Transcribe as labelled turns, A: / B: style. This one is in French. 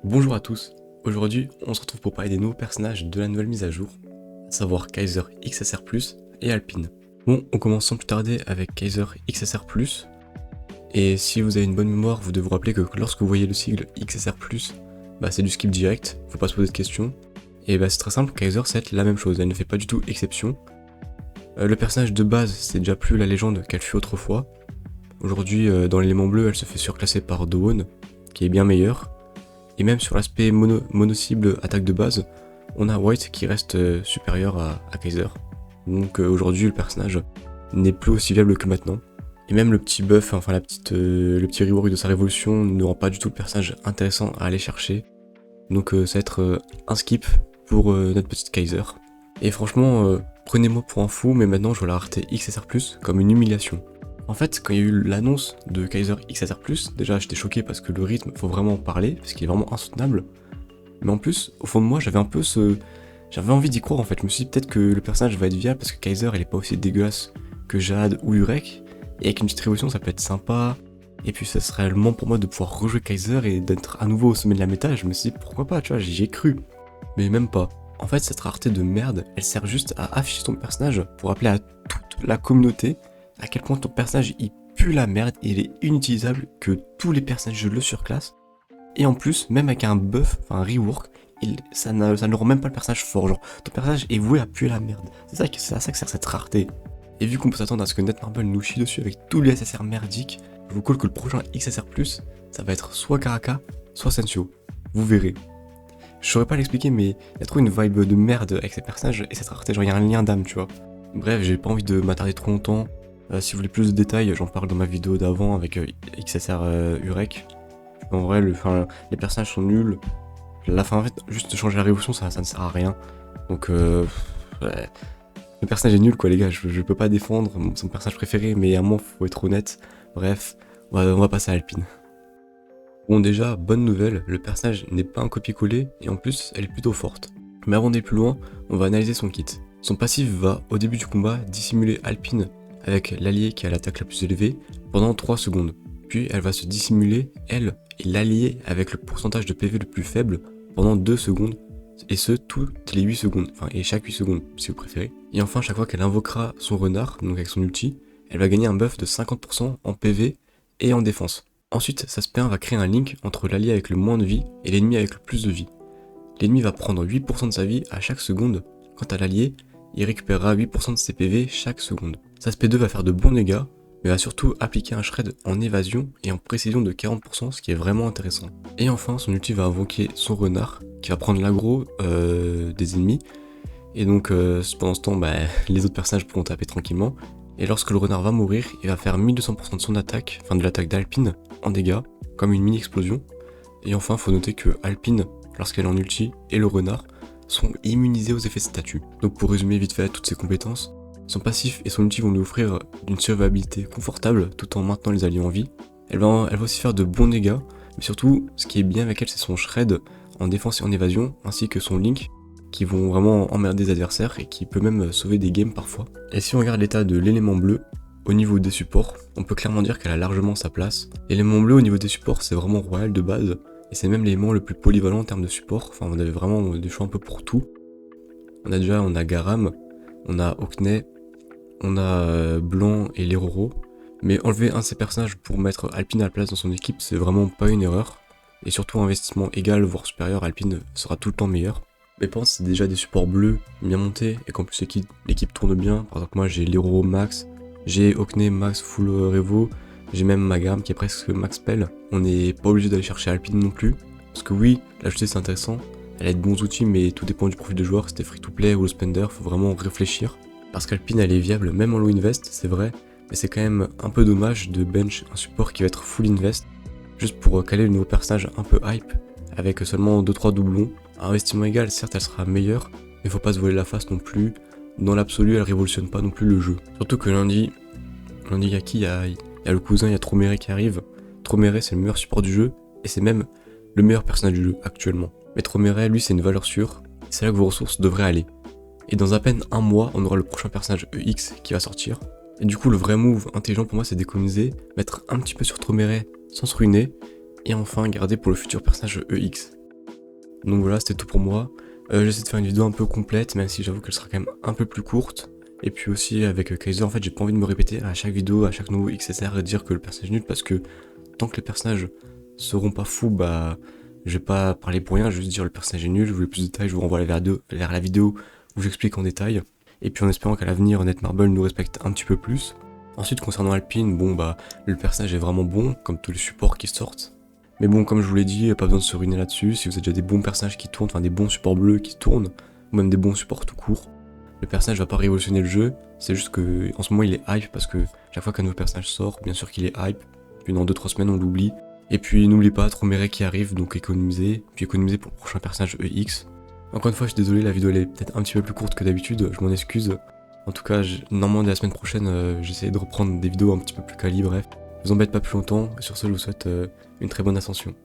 A: Bonjour à tous, aujourd'hui on se retrouve pour parler des nouveaux personnages de la nouvelle mise à jour, à savoir Kaiser XSR+, et Alpine. Bon, on commence sans plus tarder avec Kaiser XSR+, et si vous avez une bonne mémoire, vous devez vous rappeler que lorsque vous voyez le sigle XSR+, c'est du skip direct, faut pas se poser de questions, et c'est très simple, Kaiser c'est la même chose, elle ne fait pas du tout exception. Le personnage de base, c'est déjà plus la légende qu'elle fut autrefois. Aujourd'hui, dans l'élément bleu, elle se fait surclasser par Dawn, qui est bien meilleure. Et même sur l'aspect mono-cible attaque de base, on a White qui reste supérieur à Kaiser. Donc aujourd'hui le personnage n'est plus aussi viable que maintenant. Et même le petit buff, enfin le petit rework de sa révolution ne rend pas du tout le personnage intéressant à aller chercher. Donc ça va être un skip pour notre petite Kaiser. Et franchement, prenez-moi pour un fou, mais maintenant je vois la rareté XSR+, comme une humiliation. En fait, quand il y a eu l'annonce de Kaiser XSR+, déjà j'étais choqué parce que le rythme, faut vraiment en parler, parce qu'il est vraiment insoutenable. Mais en plus, au fond de moi, j'avais envie d'y croire en fait. Je me suis dit peut-être que le personnage va être viable parce que Kaiser elle est pas aussi dégueulasse que Jade ou Urek. Et avec une petite révolution, ça peut être sympa. Et puis ça serait le moment pour moi de pouvoir rejouer Kaiser et d'être à nouveau au sommet de la méta. Je me suis dit pourquoi pas, tu vois, j'y ai cru. Mais même pas. En fait, cette rareté de merde, elle sert juste à afficher ton personnage pour rappeler à toute la communauté à quel point ton personnage il pue la merde, il est inutilisable, que tous les personnages le surclassent. Et en plus, même avec un buff, enfin un rework, ça ne rend même pas le personnage fort. Genre, ton personnage est voué à puer la merde. C'est à ça que sert cette rareté. Et vu qu'on peut s'attendre à ce que Netmarble nous chie dessus avec tous les SSR merdiques, je vous colle que le prochain XSR+, ça va être soit Karaka, soit Sensio. Vous verrez. Je saurais pas l'expliquer, mais il y a trop une vibe de merde avec ces personnages et cette rareté, genre il y a un lien d'âme, tu vois. Bref, j'ai pas envie de m'attarder trop longtemps. Si vous voulez plus de détails, j'en parle dans ma vidéo d'avant avec XSR Urek. En vrai, les personnages sont nuls. La fin, en fait, juste changer la révolution, ça ne sert à rien. Donc, ouais. Le personnage est nul, quoi, les gars. Je peux pas défendre. C'est mon personnage préféré, mais à un moment, faut être honnête. Bref, on va passer à Alpine. Bon, déjà, bonne nouvelle, le personnage n'est pas un copier-coller et en plus, elle est plutôt forte. Mais avant d'aller plus loin, on va analyser son kit. Son passif va, au début du combat, dissimuler Alpine avec l'allié qui a l'attaque la plus élevée pendant 3 secondes. Puis elle va se dissimuler, elle, et l'allié avec le pourcentage de PV le plus faible pendant 2 secondes, et ce, toutes les 8 secondes, et chaque 8 secondes si vous préférez. Et enfin, chaque fois qu'elle invoquera son renard, donc avec son ulti, elle va gagner un buff de 50% en PV et en défense. Ensuite, sa spé1 va créer un link entre l'allié avec le moins de vie et l'ennemi avec le plus de vie. L'ennemi va prendre 8% de sa vie à chaque seconde, quant à l'allié, il récupérera 8% de ses PV chaque seconde. Sa SP2 va faire de bons dégâts, mais va surtout appliquer un shred en évasion et en précision de 40%, ce qui est vraiment intéressant. Et enfin, son ulti va invoquer son renard, qui va prendre l'aggro des ennemis, et donc pendant ce temps, les autres personnages pourront taper tranquillement, et lorsque le renard va mourir, il va faire 1200% de son attaque, enfin de l'attaque d'Alpine, en dégâts, comme une mini-explosion. Et enfin, faut noter que Alpine, lorsqu'elle est en ulti, et le renard, sont immunisés aux effets de statut. Donc pour résumer vite fait toutes ses compétences, son passif et son ulti vont lui offrir une survivabilité confortable tout en maintenant les alliés en vie. Elle va aussi faire de bons dégâts, mais surtout ce qui est bien avec elle c'est son shred en défense et en évasion, ainsi que son link qui vont vraiment emmerder des adversaires et qui peut même sauver des games parfois. Et si on regarde l'état de l'élément bleu, au niveau des supports, on peut clairement dire qu'elle a largement sa place. L'élément bleu au niveau des supports c'est vraiment royal de base, et c'est même l'élément le plus polyvalent en termes de support, enfin on avait vraiment des choix un peu pour tout. On a Garam, on a Okney, on a Blanc et Leroro, mais enlever un de ces personnages pour mettre Alpine à la place dans son équipe c'est vraiment pas une erreur, et surtout investissement égal voire supérieur, Alpine sera tout le temps meilleur. Mais pense c'est déjà des supports bleus bien montés, et qu'en plus l'équipe tourne bien, par exemple moi j'ai Leroro max, j'ai Okney max full revo, j'ai même ma gamme qui est presque max spell. On n'est pas obligé d'aller chercher Alpine non plus, parce que oui, l'ajouter c'est intéressant, elle a de bons outils mais tout dépend du profil de joueur, si t'es free to play ou spender, faut vraiment réfléchir. Parce qu'Alpine elle est viable même en low invest, c'est vrai, mais c'est quand même un peu dommage de bench un support qui va être full invest, juste pour caler le nouveau personnage un peu hype, avec seulement 2-3 doublons. À investissement égal, certes elle sera meilleure, mais faut pas se voiler la face non plus, dans l'absolu elle révolutionne pas non plus le jeu. Surtout que lundi il y a qui, il y a le cousin, il y a Tromere qui arrive. Tromere c'est le meilleur support du jeu, et c'est même le meilleur personnage du jeu actuellement. Mais Tromere lui c'est une valeur sûre, c'est là que vos ressources devraient aller. Et dans à peine un mois, on aura le prochain personnage EX qui va sortir. Et du coup, le vrai move intelligent pour moi, c'est d'économiser, mettre un petit peu sur Tromere sans se ruiner, et enfin garder pour le futur personnage EX. Donc voilà, c'était tout pour moi. J'essaie de faire une vidéo un peu complète, même si j'avoue qu'elle sera quand même un peu plus courte. Et puis aussi avec Kaiser, en fait, j'ai pas envie de me répéter à chaque vidéo, à chaque nouveau XSR et dire que le personnage est nul, parce que tant que les personnages seront pas fous, bah je vais pas parler pour rien, je vais juste dire le personnage est nul. Je voulais plus de détails, je vous renvoie vers la vidéo où j'explique en détail. Et puis en espérant qu'à l'avenir, Netmarble nous respecte un petit peu plus. Ensuite, concernant Alpine, bon bah le personnage est vraiment bon, comme tous les supports qui sortent. Mais bon, comme je vous l'ai dit, pas besoin de se ruiner là-dessus. Si vous avez déjà des bons personnages qui tournent, enfin des bons supports bleus qui tournent, ou même des bons supports tout court, le personnage va pas révolutionner le jeu. C'est juste que en ce moment il est hype parce que chaque fois qu'un nouveau personnage sort, bien sûr qu'il est hype. Puis dans 2-3 semaines on l'oublie. Et puis n'oubliez pas Tromere qui arrive, donc économisez. Puis économisez pour le prochain personnage EX. Encore une fois, je suis désolé, la vidéo elle est peut-être un petit peu plus courte que d'habitude, je m'en excuse. En tout cas, normalement dès la semaine prochaine, j'essaie de reprendre des vidéos un petit peu plus quali, bref. Je vous embête pas plus longtemps, et sur ce je vous souhaite une très bonne ascension.